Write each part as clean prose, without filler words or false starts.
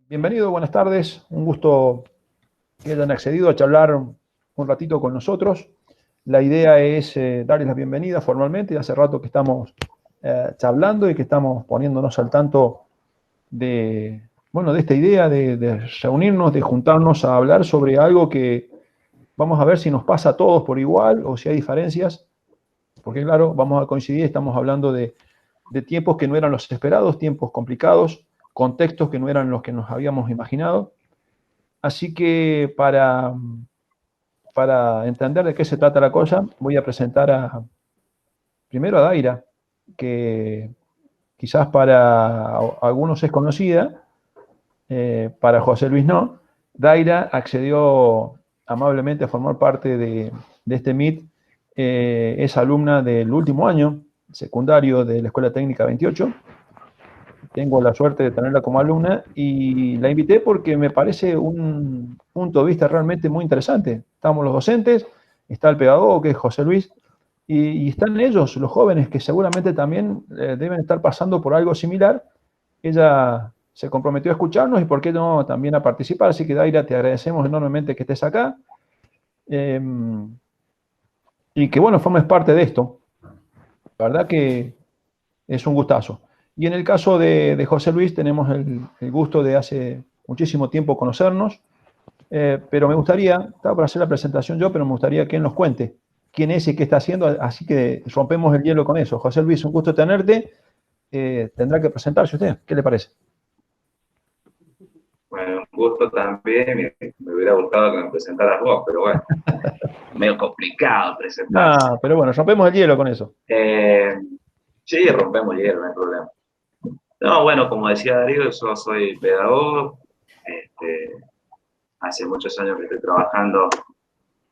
Bienvenido, buenas tardes. Un gusto que hayan accedido a charlar un ratito con nosotros. La idea es darles la bienvenida formalmente. Hace rato que estamos charlando y que estamos poniéndonos al tanto de, bueno, de esta idea de reunirnos, de juntarnos a hablar sobre algo que vamos a ver si nos pasa a todos por igual o si hay diferencias, porque claro, vamos a coincidir, estamos hablando de tiempos que no eran los esperados, tiempos complicados, contextos que no eran los que nos habíamos imaginado. Así que para entender de qué se trata la cosa, voy a presentar primero a Daira, que quizás para algunos es conocida, para José Luis no. Daira accedió amablemente a formar parte de este MIT, es alumna del último año secundario de la Escuela Técnica 28. Tengo la suerte de tenerla como alumna y la invité porque me parece un punto de vista realmente muy interesante. Estamos los docentes, está el pedagogo que es José Luis, y están ellos, los jóvenes, que seguramente también deben estar pasando por algo similar. Ella se comprometió a escucharnos y por qué no también a participar. Así que Daira, te agradecemos enormemente que estés acá y que bueno, formes parte de esto. La verdad que es un gustazo. Y en el caso de José Luis, tenemos el gusto de hace muchísimo tiempo conocernos, pero me gustaría, estaba para hacer la presentación yo, pero me gustaría que él nos cuente quién es y qué está haciendo, así que rompemos el hielo con eso. José Luis, un gusto tenerte. Tendrá que presentarse usted, ¿qué le parece? Bueno, un gusto también. Me hubiera gustado que me presentaras vos, pero bueno, medio complicado presentarse. No, pero bueno, rompemos el hielo con eso. Eh, sí, rompemos hielo, no hay problema. No, bueno, como decía Darío, yo soy pedagogo. Este, Hace muchos años que estoy trabajando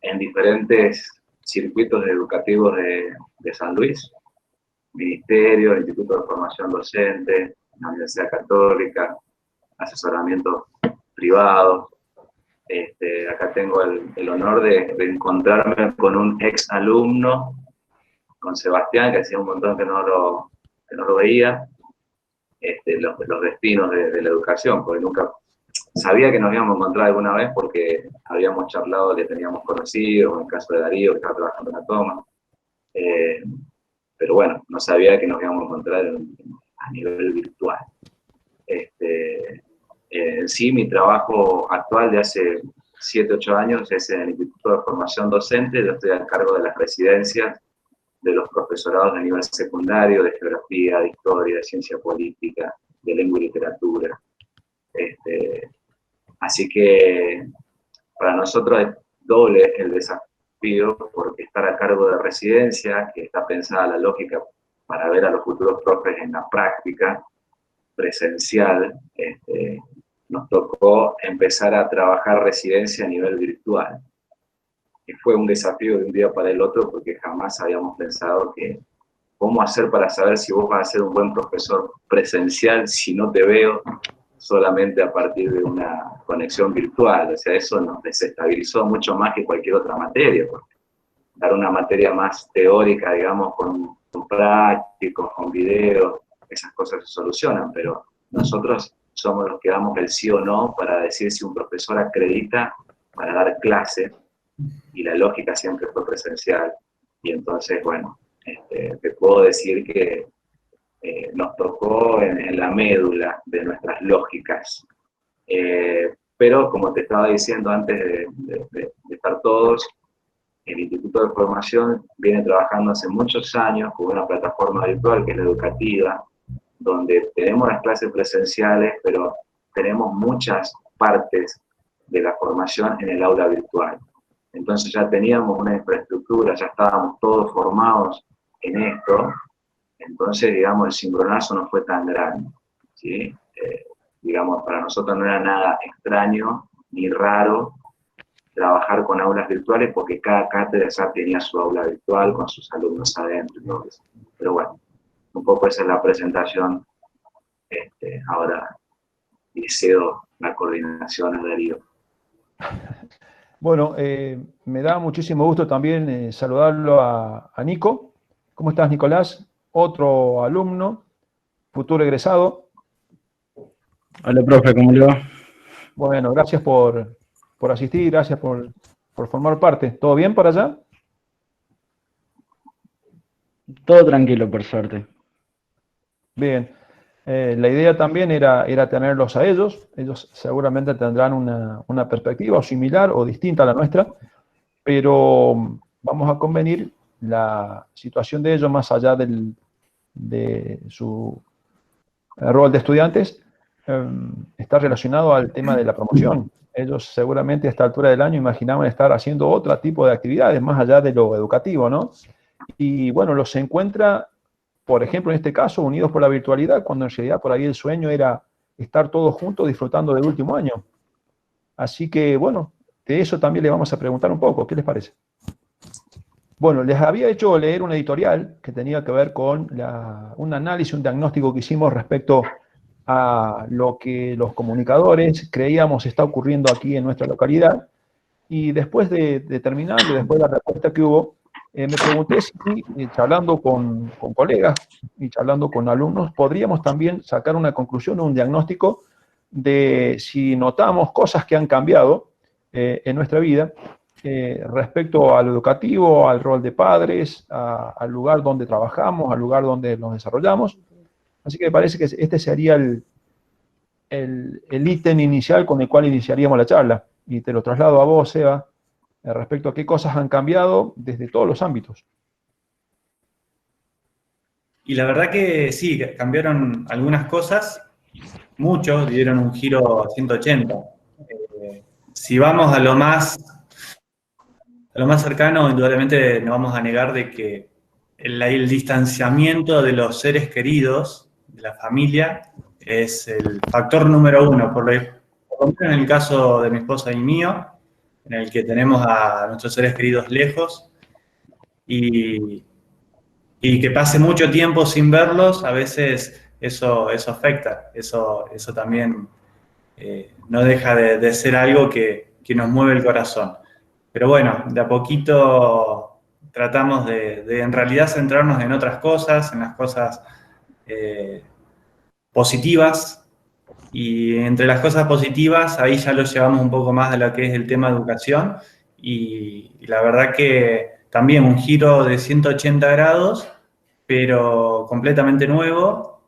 en diferentes circuitos educativos de San Luis, Ministerio, el Instituto de Formación Docente, la Universidad Católica, asesoramientos privados. Acá tengo el honor de encontrarme con un ex alumno, con Sebastián, que hacía un montón que no lo veía. Los destinos de la educación, porque nunca sabía que nos íbamos a encontrar alguna vez porque habíamos charlado, le teníamos conocido, en el caso de Darío, que estaba trabajando en la toma. Eh, pero bueno, no sabía que nos íbamos a encontrar a nivel virtual. Sí, mi trabajo actual de hace 7, 8 años es en el Instituto de Formación Docente. Yo estoy a cargo de las residencias de los profesorados de nivel secundario, de geografía, de historia, de ciencia política, de lengua y literatura. Así que para nosotros es doble el desafío, porque estar a cargo de residencia, que está pensada la lógica para ver a los futuros profes en la práctica presencial, nos tocó empezar a trabajar residencia a nivel virtual. Y fue un desafío de un día para el otro, porque jamás habíamos pensado que cómo hacer para saber si vos vas a ser un buen profesor presencial si no te veo solamente a partir de una conexión virtual. O sea, eso nos desestabilizó mucho más que cualquier otra materia, porque dar una materia más teórica, digamos, con prácticos, con videos, esas cosas se solucionan, pero nosotros somos los que damos el sí o no para decir si un profesor acredita para dar clase, y la lógica siempre fue presencial. Y entonces, bueno, te puedo decir que nos tocó en la médula de nuestras lógicas. Pero como te estaba diciendo antes de estar todos, el Instituto de Formación viene trabajando hace muchos años con una plataforma virtual que es la educativa, donde tenemos las clases presenciales, pero tenemos muchas partes de la formación en el aula virtual. Entonces ya teníamos una infraestructura, ya estábamos todos formados en esto, entonces, digamos, el cimbronazo no fue tan grande, ¿sí? Digamos, para nosotros no era nada extraño ni raro trabajar con aulas virtuales, porque cada cátedra ya tenía su aula virtual con sus alumnos adentro y todo eso. Pero bueno, un poco esa es la presentación. Ahora le cedo la coordinación a Darío. Bueno, me da muchísimo gusto también saludarlo a Nico. ¿Cómo estás, Nicolás? Otro alumno, futuro egresado. Hola, profe, ¿cómo le va? Bueno, gracias por asistir, gracias por formar parte. ¿Todo bien por allá? Todo tranquilo, por suerte. Bien. La idea también era tenerlos a ellos. Ellos seguramente tendrán una perspectiva similar o distinta a la nuestra, pero vamos a convenir la situación de ellos más allá de su rol de estudiantes, está relacionado al tema de la promoción. Ellos seguramente a esta altura del año imaginaban estar haciendo otro tipo de actividades más allá de lo educativo, ¿no? Y bueno, los encuentra, por ejemplo, en este caso, unidos por la virtualidad, cuando en realidad por ahí el sueño era estar todos juntos disfrutando del último año. Así que, bueno, de eso también le vamos a preguntar un poco. ¿Qué les parece? Bueno, les había hecho leer una editorial que tenía que ver con un análisis, un diagnóstico que hicimos respecto a lo que los comunicadores creíamos está ocurriendo aquí en nuestra localidad. Y después de terminar, después de la respuesta que hubo, me pregunté si, charlando con colegas y charlando con alumnos, podríamos también sacar una conclusión, un diagnóstico de si notamos cosas que han cambiado en nuestra vida respecto al educativo, al rol de padres, al lugar donde trabajamos, al lugar donde nos desarrollamos. Así que me parece que este sería el ítem inicial con el cual iniciaríamos la charla. Y te lo traslado a vos, Eva, respecto a qué cosas han cambiado desde todos los ámbitos. Y la verdad que sí, cambiaron algunas cosas, muchos dieron un giro a 180. Si vamos a lo más cercano, indudablemente no vamos a negar de que el distanciamiento de los seres queridos, de la familia, es el factor número uno, por lo menos en el caso de mi esposa y mío, en el que tenemos a nuestros seres queridos lejos, y que pase mucho tiempo sin verlos, a veces eso afecta, eso también no deja de ser algo que nos mueve el corazón. Pero bueno, de a poquito tratamos de en realidad centrarnos en otras cosas, en las cosas positivas, y entre las cosas positivas ahí ya lo llevamos un poco más a lo que es el tema de educación, y la verdad que también un giro de 180 grados, pero completamente nuevo.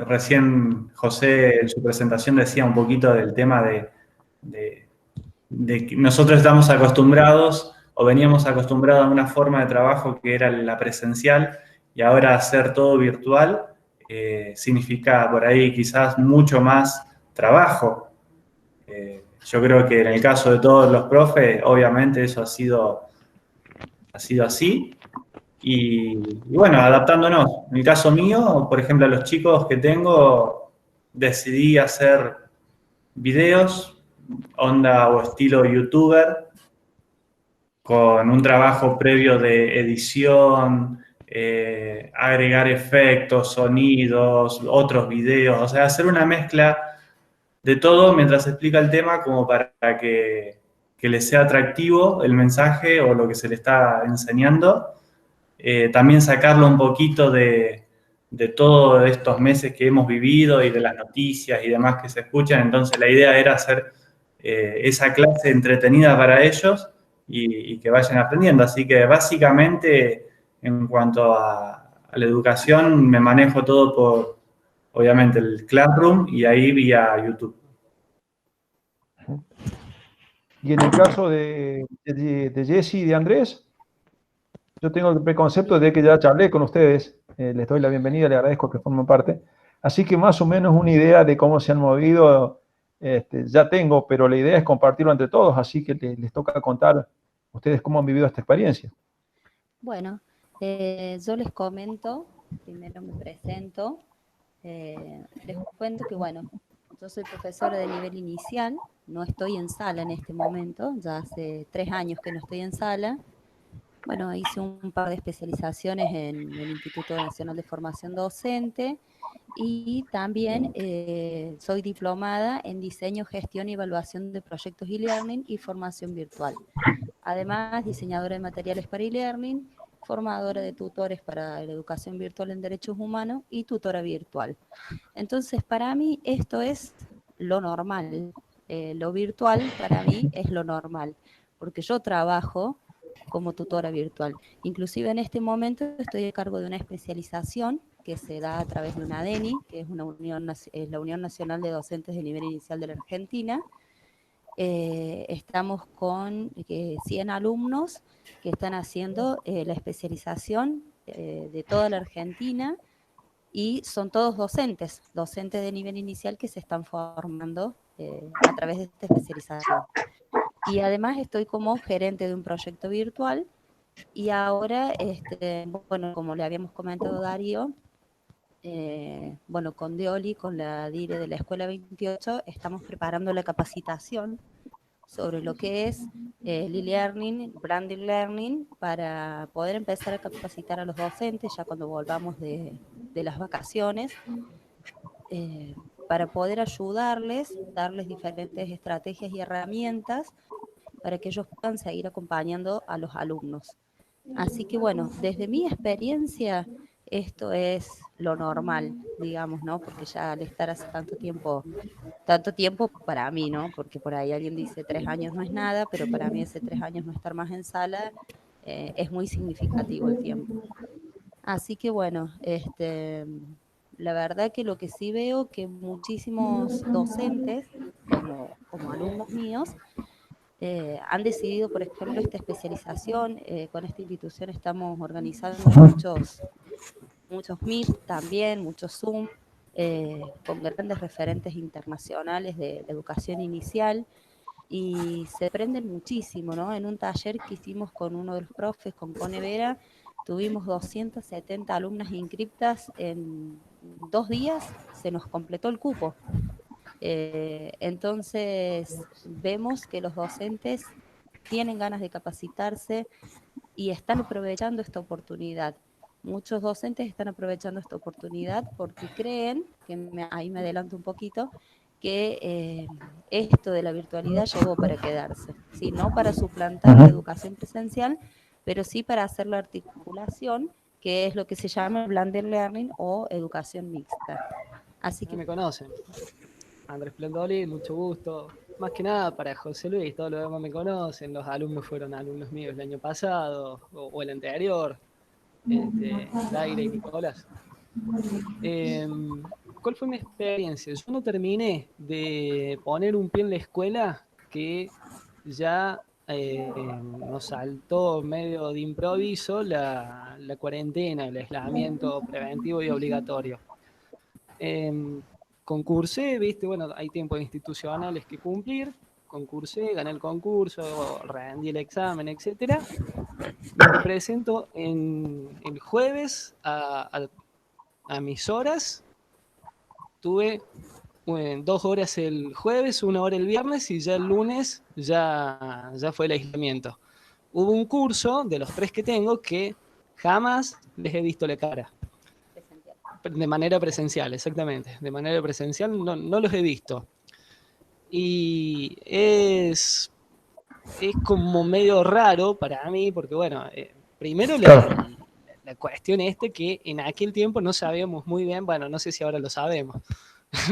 Recién José en su presentación decía un poquito del tema de que nosotros estamos acostumbrados o veníamos acostumbrados a una forma de trabajo que era la presencial, y ahora hacer todo virtual significa por ahí quizás mucho más trabajo. Yo creo que en el caso de todos los profes, obviamente eso ha sido así. Y bueno, adaptándonos. En el caso mío, por ejemplo, a los chicos que tengo, decidí hacer videos, onda o estilo youtuber, con un trabajo previo de edición, agregar efectos, sonidos, otros videos, o sea, hacer una mezcla de todo mientras se explica el tema, como para que les sea atractivo el mensaje o lo que se le está enseñando. También sacarlo un poquito de todos estos meses que hemos vivido y de las noticias y demás que se escuchan. Entonces la idea era hacer esa clase entretenida para ellos y que vayan aprendiendo. Así que básicamente en cuanto a la educación me manejo todo por, obviamente, el Classroom y ahí vía YouTube. Y en el caso de Jesse y de Andrés, yo tengo el preconcepto de que ya charlé con ustedes, les doy la bienvenida, les agradezco que formen parte, así que más o menos una idea de cómo se han movido ya tengo, pero la idea es compartirlo entre todos, así que les toca contar ustedes cómo han vivido esta experiencia. Bueno, yo les comento, primero me presento, les cuento que bueno, yo soy profesora de nivel inicial, no estoy en sala en este momento, ya hace 3 años que no estoy en sala. Bueno, hice un par de especializaciones en el Instituto Nacional de Formación Docente y también soy diplomada en diseño, gestión y evaluación de proyectos e-learning y formación virtual. Además, diseñadora de materiales para e-learning, formadora de tutores para la educación virtual en derechos humanos y tutora virtual. Entonces, para mí esto es lo normal. Lo virtual para mí es lo normal, porque yo trabajo como tutora virtual. Inclusive en este momento estoy a cargo de una especialización que se da a través de una DENI, que es la Unión Nacional de Docentes de Nivel Inicial de la Argentina. Estamos con 100 alumnos que están haciendo la especialización de toda la Argentina, y son todos docentes de nivel inicial que se están formando a través de esta especialización. Y además estoy como gerente de un proyecto virtual, y ahora, bueno, como le habíamos comentado Darío, bueno, con Deoli, con la DIRE de la Escuela 28, estamos preparando la capacitación sobre lo que es e-learning, branding learning, para poder empezar a capacitar a los docentes ya cuando volvamos de las vacaciones, para poder ayudarles, darles diferentes estrategias y herramientas para que ellos puedan seguir acompañando a los alumnos. Así que bueno, desde mi experiencia, esto es lo normal, digamos, ¿no? Porque ya al estar hace tanto tiempo para mí, ¿no? Porque por ahí alguien dice 3 años no es nada, pero para mí ese 3 años no estar más en sala es muy significativo el tiempo. Así que bueno, la verdad que lo que sí veo que muchísimos docentes, como alumnos míos, han decidido, por ejemplo, esta especialización. Con esta institución estamos organizando muchos Meet también, muchos Zoom, con grandes referentes internacionales de educación inicial, y se aprenden muchísimo, ¿no? En un taller que hicimos con uno de los profes, con Cone Vera, tuvimos 270 alumnas inscriptas. En 2 días se nos completó el cupo. Entonces vemos que los docentes tienen ganas de capacitarse y están aprovechando esta oportunidad. Muchos docentes están aprovechando esta oportunidad porque creen, ahí me adelanto un poquito, que esto de la virtualidad llegó para quedarse, ¿sí? No para suplantar la educación presencial, pero sí para hacer la articulación, que es lo que se llama blended learning o educación mixta. Así que me conocen. Andrés Plendoli, mucho gusto. Más que nada para José Luis, todos los demás me conocen, los alumnos fueron alumnos míos el año pasado o el anterior, Daire y Nicolás. ¿Cuál fue mi experiencia? Yo no terminé de poner un pie en la escuela que ya nos saltó medio de improviso la cuarentena, el aislamiento preventivo y obligatorio. Concursé, viste, bueno, hay tiempos institucionales que cumplir, concursé, gané el concurso, rendí el examen, etcétera. Me presento el jueves a mis horas. Tuve 2 horas el jueves, 1 hora el viernes, y ya el lunes ya fue el aislamiento. Hubo un curso de los 3 que tengo que jamás les he visto la cara. De manera presencial, exactamente. De manera presencial no los he visto. Y es como medio raro para mí, porque bueno, primero la cuestión que en aquel tiempo no sabíamos muy bien, bueno, no sé si ahora lo sabemos.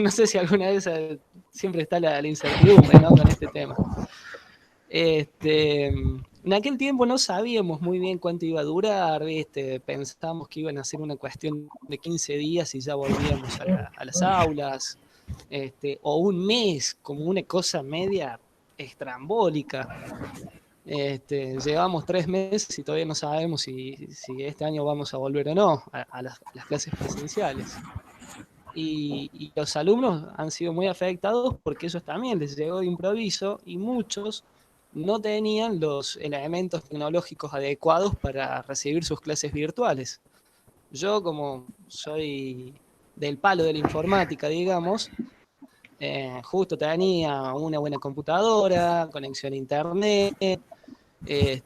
No sé si alguna vez siempre está la incertidumbre, ¿no? Con este tema. En aquel tiempo no sabíamos muy bien cuánto iba a durar, ¿viste? Pensábamos que iban a ser una cuestión de 15 días y ya volvíamos a las aulas, o un mes, como una cosa media estrambólica. Llevamos 3 meses y todavía no sabemos si este año vamos a volver o no a las clases presenciales. Y los alumnos han sido muy afectados porque ellos también les llegó de improviso, y muchos no tenían los elementos tecnológicos adecuados para recibir sus clases virtuales. Yo, como soy del palo de la informática, digamos, justo tenía una buena computadora, conexión a internet, me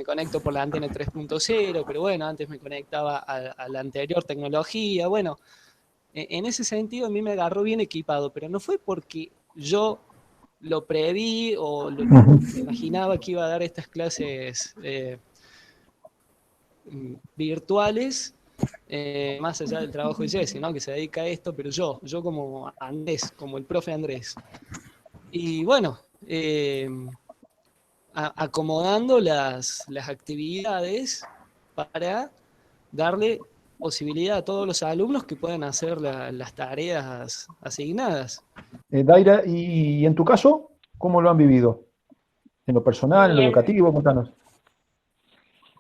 conecto por la antena 3.0, pero bueno, antes me conectaba a la anterior tecnología. Bueno, en ese sentido a mí me agarró bien equipado, pero no fue porque yo lo preví o me imaginaba que iba a dar estas clases virtuales más allá del trabajo de Jesse, ¿no? Que se dedica a esto, pero yo como Andrés, como el profe Andrés. Y bueno, acomodando las actividades para darle posibilidad a todos los alumnos que puedan hacer las tareas asignadas. Daira, y en tu caso, ¿cómo lo han vivido? ¿En lo personal, en lo Bien. educativo? Cuéntanos.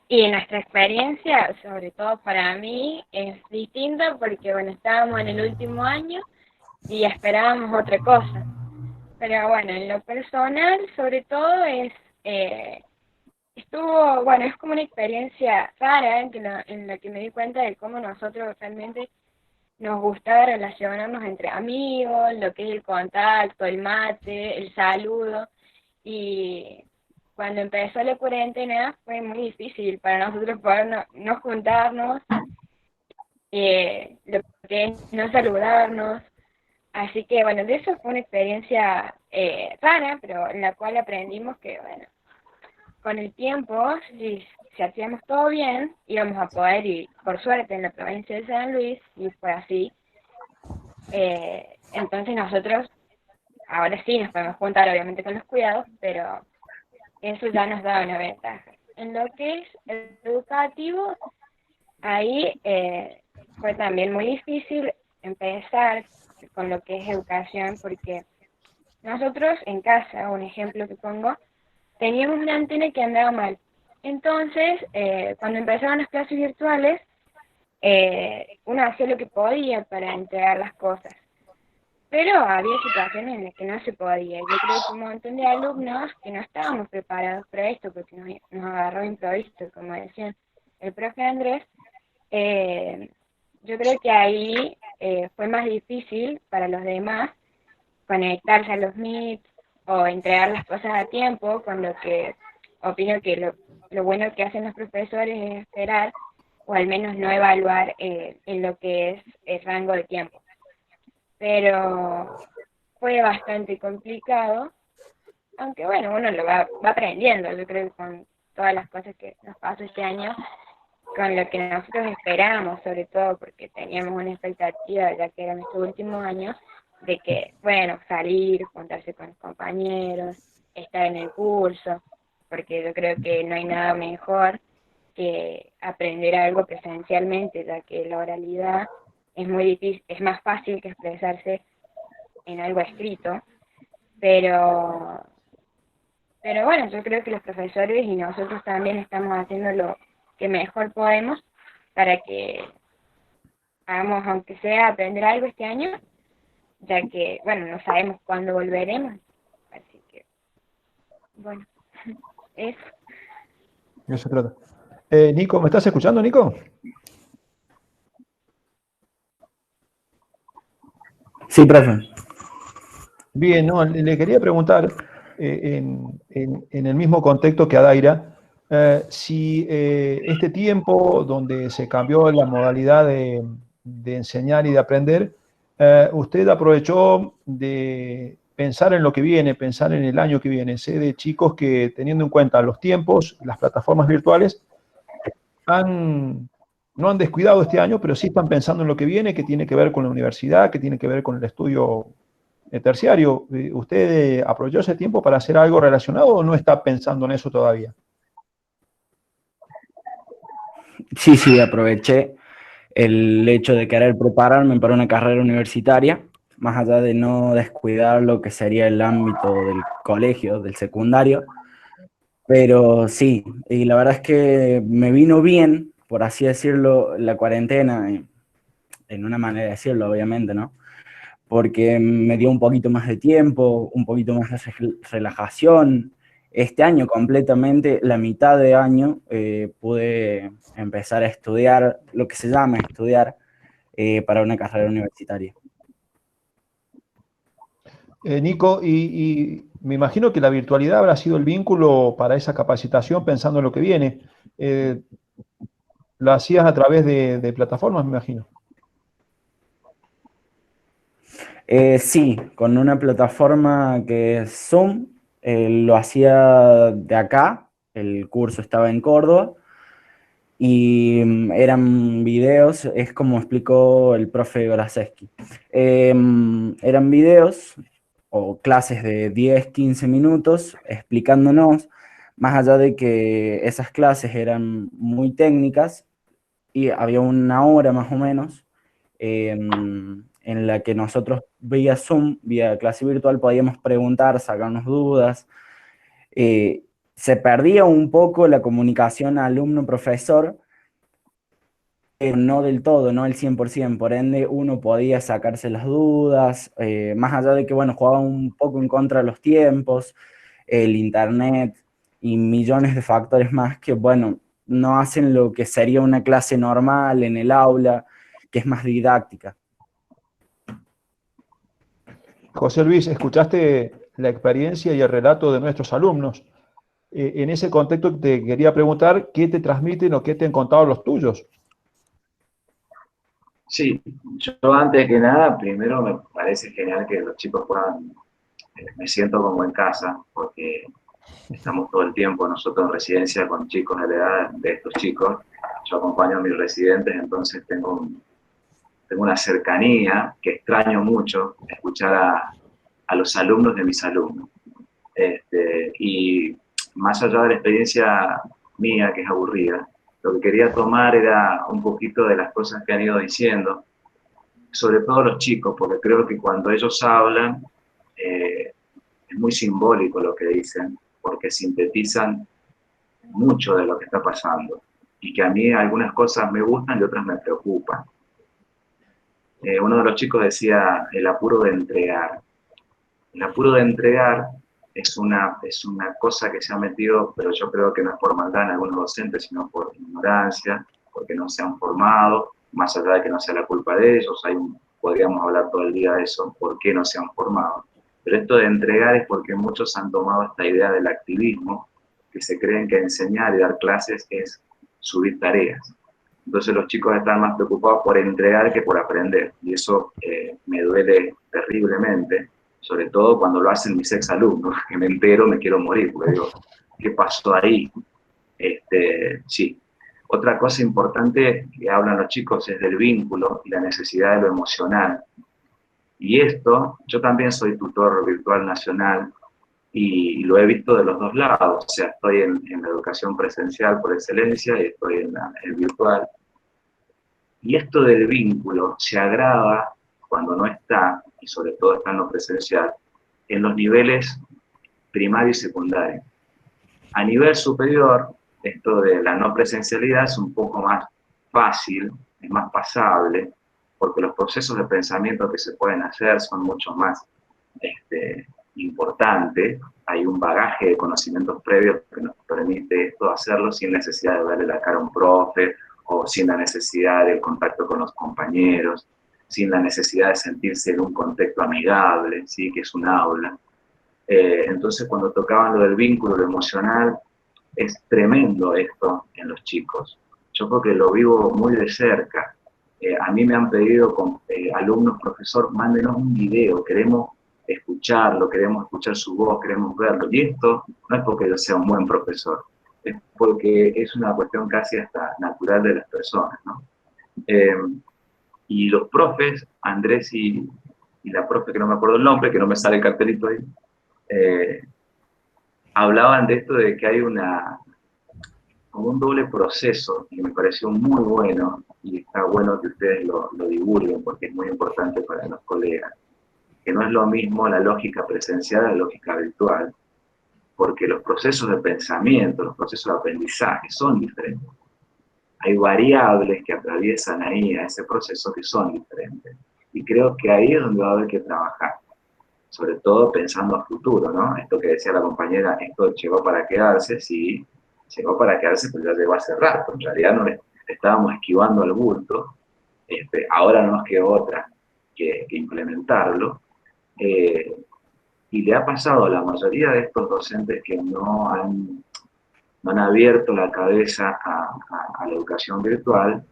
Y nuestra experiencia, sobre todo para mí, es distinta porque, bueno, estábamos en el último año y esperábamos otra cosa. Pero bueno, en lo personal, sobre todo, bueno, es como una experiencia rara en la que me di cuenta de cómo nosotros realmente nos gustaba relacionarnos entre amigos, lo que es el contacto, el mate, el saludo. Y cuando empezó la cuarentena fue muy difícil para nosotros poder no juntarnos, lo que es no saludarnos. Así que bueno, de eso fue una experiencia rara, pero en la cual aprendimos que, bueno, con el tiempo, si hacíamos todo bien, íbamos a poder ir, por suerte, en la provincia de San Luis, y fue así. Entonces nosotros, ahora sí nos podemos juntar, obviamente, con los cuidados, pero eso ya nos da una ventaja. En lo que es educativo, ahí fue también muy difícil empezar con lo que es educación, porque nosotros en casa, un ejemplo que pongo, teníamos una antena que andaba mal. Entonces, cuando empezaron las clases virtuales, uno hacía lo que podía para entregar las cosas. Pero había situaciones en las que no se podía. Yo creo que un montón de alumnos que no estábamos preparados para esto, porque nos agarró improviso, como decían el profe Andrés, yo creo que ahí fue más difícil para los demás conectarse a los Meet o entregar las cosas a tiempo, con lo que opino que lo bueno que hacen los profesores es esperar, o al menos no evaluar en lo que es el rango de tiempo. Pero fue bastante complicado, aunque bueno, uno lo va aprendiendo, yo creo que con todas las cosas que nos pasó este año, con lo que nosotros esperábamos, sobre todo porque teníamos una expectativa, ya que era nuestro último año, de que, bueno, salir, juntarse con los compañeros, estar en el curso, porque yo creo que no hay nada mejor que aprender algo presencialmente, ya que la oralidad es muy difícil, es más fácil que expresarse en algo escrito, pero bueno, yo creo que los profesores y nosotros también estamos haciendo lo que mejor podemos para que hagamos, aunque sea aprender algo este año, ya que, bueno, no sabemos cuándo volveremos, así que, bueno, eso. De eso se trata. Nico, ¿me estás escuchando, Nico? Sí, profe. Bien, no, le quería preguntar, en el mismo contexto que a Daira, si este tiempo donde se cambió la modalidad de enseñar y de aprender, usted aprovechó de pensar en lo que viene, pensar en el año que viene. Sé de chicos que, teniendo en cuenta los tiempos, las plataformas virtuales, no han descuidado este año, pero sí están pensando en lo que viene, que tiene que ver con la universidad, que tiene que ver con el estudio terciario. ¿Usted aprovechó ese tiempo para hacer algo relacionado o no está pensando en eso todavía? Sí, aproveché el hecho de querer prepararme para una carrera universitaria, más allá de no descuidar lo que sería el ámbito del colegio, del secundario. Pero sí, y la verdad es que me vino bien, por así decirlo, la cuarentena, en una manera de decirlo, obviamente, ¿no? Porque me dio un poquito más de tiempo, un poquito más de relajación. Este año completamente, la mitad de año, pude empezar a estudiar, lo que se llama estudiar, para una carrera universitaria. Nico, y me imagino que la virtualidad habrá sido el vínculo para esa capacitación pensando en lo que viene. Lo hacías a través de plataformas, me imagino. Sí, con una plataforma que es Zoom, lo hacía de acá, el curso estaba en Córdoba, y eran videos, es como explicó el profe Golaseski. Eran videos o clases de 10, 15 minutos explicándonos, más allá de que esas clases eran muy técnicas, y había una hora más o menos en la que nosotros vía Zoom, vía clase virtual, podíamos preguntar, sacarnos dudas. Se perdía un poco la comunicación alumno-profesor, pero no del todo, no el 100%, por ende uno podía sacarse las dudas, más allá de que, bueno, jugaba un poco en contra de los tiempos, el internet y millones de factores más que, bueno, no hacen lo que sería una clase normal en el aula, que es más didáctica. José Luis, escuchaste la experiencia y el relato de nuestros alumnos. En ese contexto te quería preguntar qué te transmiten o qué te han contado los tuyos. Sí, yo antes que nada, primero me parece genial que los chicos puedan, me siento como en casa, porque estamos todo el tiempo nosotros en residencia con chicos de la edad de estos chicos. Yo acompaño a mis residentes, entonces tengo una cercanía que extraño mucho, escuchar a los alumnos de mis alumnos. Y más allá de la experiencia mía, que es aburrida, lo que quería tomar era un poquito de las cosas que han ido diciendo, sobre todo los chicos, porque creo que cuando ellos hablan, es muy simbólico lo que dicen, porque sintetizan mucho de lo que está pasando, y que a mí algunas cosas me gustan y otras me preocupan. Uno de los chicos decía el apuro de entregar. El apuro de entregar es una cosa que se ha metido, pero yo creo que no es por maldad en algunos docentes, sino por ignorancia, porque no se han formado, más allá de que no sea la culpa de ellos. Podríamos hablar todo el día de eso, por qué no se han formado. Pero esto de entregar es porque muchos han tomado esta idea del activismo, que se creen que enseñar y dar clases es subir tareas. Entonces los chicos están más preocupados por entregar que por aprender, y eso me duele terriblemente, sobre todo cuando lo hacen mis exalumnos, que me entero, me quiero morir, porque digo, ¿qué pasó ahí? Sí. Otra cosa importante que hablan los chicos es del vínculo y la necesidad de lo emocional. Y esto, yo también soy tutor virtual nacional y lo he visto de los dos lados, o sea, estoy en la educación presencial por excelencia y estoy en el virtual. Y esto del vínculo se agrava cuando no está, y sobre todo está en lo presencial, en los niveles primario y secundario. A nivel superior, esto de la no presencialidad es un poco más fácil, es más pasable, porque los procesos de pensamiento que se pueden hacer son mucho más importantes. Hay un bagaje de conocimientos previos que nos permite esto hacerlo sin necesidad de darle la cara a un profe, o sin la necesidad del contacto con los compañeros, sin la necesidad de sentirse en un contexto amigable, ¿sí? Que es un aula. Entonces, cuando tocaban lo del vínculo, lo emocional, es tremendo esto en los chicos. Yo creo que lo vivo muy de cerca. A mí me han pedido alumnos, profesor, mándenos un video, queremos escucharlo, queremos escuchar su voz, queremos verlo. Y esto no es porque yo sea un buen profesor, es porque es una cuestión casi hasta natural de las personas, ¿no? Y los profes, Andrés y la profe, que no me acuerdo el nombre, que no me sale el cartelito ahí, hablaban de esto de que hay como un doble proceso, y me pareció muy bueno, y está bueno que ustedes lo divulguen, porque es muy importante para los colegas, que no es lo mismo la lógica presencial a la lógica virtual, porque los procesos de pensamiento, los procesos de aprendizaje son diferentes. Hay variables que atraviesan ahí a ese proceso que son diferentes. Y creo que ahí es donde va a haber que trabajar, sobre todo pensando a futuro, ¿no? Esto que decía la compañera, esto llegó para quedarse, sí, llegó para quedarse, pero ya llegó hace rato. En realidad no le estábamos esquivando al bulto, ahora no nos quedó otra que implementarlo. Y le ha pasado a la mayoría de estos docentes que no han abierto la cabeza a la educación virtual,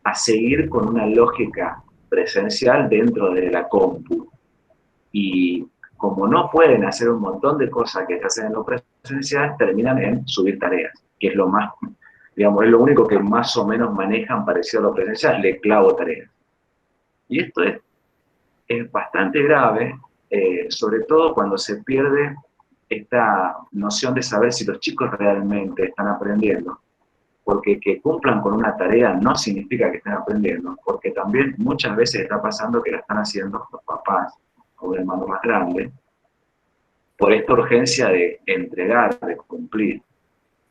a seguir con una lógica presencial dentro de la compu. Y como no pueden hacer un montón de cosas que se hacen en lo presencial, terminan en subir tareas, que es lo más digamos, es lo único que más o menos manejan parecido a lo presencial, le clavo tareas. Y esto es bastante grave, sobre todo cuando se pierde esta noción de saber si los chicos realmente están aprendiendo. Porque que cumplan con una tarea no significa que estén aprendiendo, porque también muchas veces está pasando que la están haciendo los papás o un hermano más grande, por esta urgencia de entregar, de cumplir.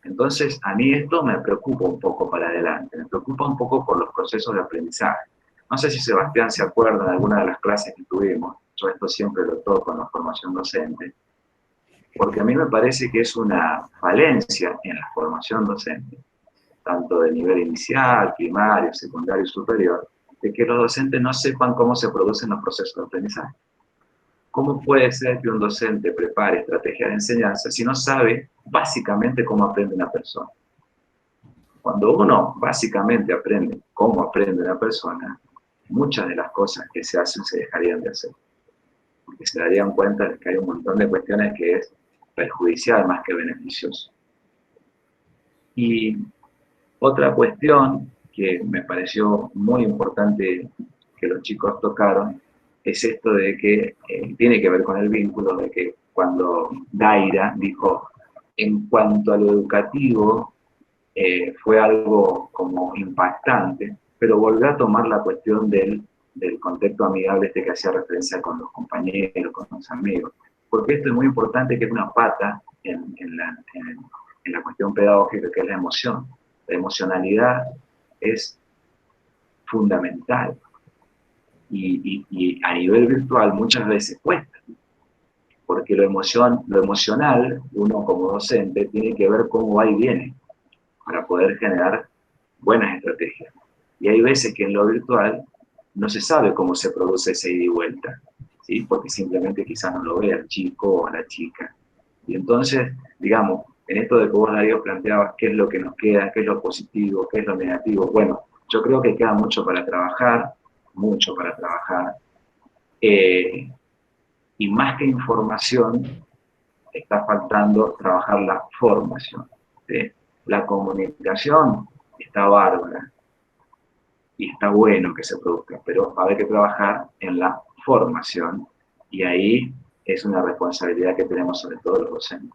Entonces, a mí esto me preocupa un poco para adelante, me preocupa un poco por los procesos de aprendizaje. No sé si Sebastián se acuerda de alguna de las clases que tuvimos, yo esto siempre lo toco en la formación docente, porque a mí me parece que es una falencia en la formación docente, tanto de nivel inicial, primario, secundario y superior, de que los docentes no sepan cómo se producen los procesos de aprendizaje. ¿Cómo puede ser que un docente prepare estrategias de enseñanza si no sabe básicamente cómo aprende una persona? Cuando uno básicamente aprende cómo aprende una persona, muchas de las cosas que se hacen se dejarían de hacer. Porque se darían cuenta de que hay un montón de cuestiones que es perjudicial más que beneficioso. Y otra cuestión que me pareció muy importante que los chicos tocaron es esto de que tiene que ver con el vínculo de que cuando Daira dijo, en cuanto a lo educativo, fue algo como impactante, pero volvió a tomar la cuestión del contexto amigable este que hacía referencia con los compañeros, con los amigos, porque esto es muy importante, que es una pata en la cuestión pedagógica, que es la emoción. La emocionalidad es fundamental y a nivel virtual muchas veces cuesta, porque lo emocional, uno como docente tiene que ver cómo va y viene para poder generar buenas estrategias. Y hay veces que en lo virtual no se sabe cómo se produce esa ida y vuelta, ¿sí? Porque simplemente quizás no lo ve el chico o la chica. Y entonces, digamos, en esto de que vos, Darío, planteabas qué es lo que nos queda, qué es lo positivo, qué es lo negativo, bueno, yo creo que queda mucho para trabajar, y más que información, está faltando trabajar la formación, ¿sí? La comunicación está bárbara y está bueno que se produzca, pero va a haber que trabajar en la formación, y ahí es una responsabilidad que tenemos sobre todo los docentes.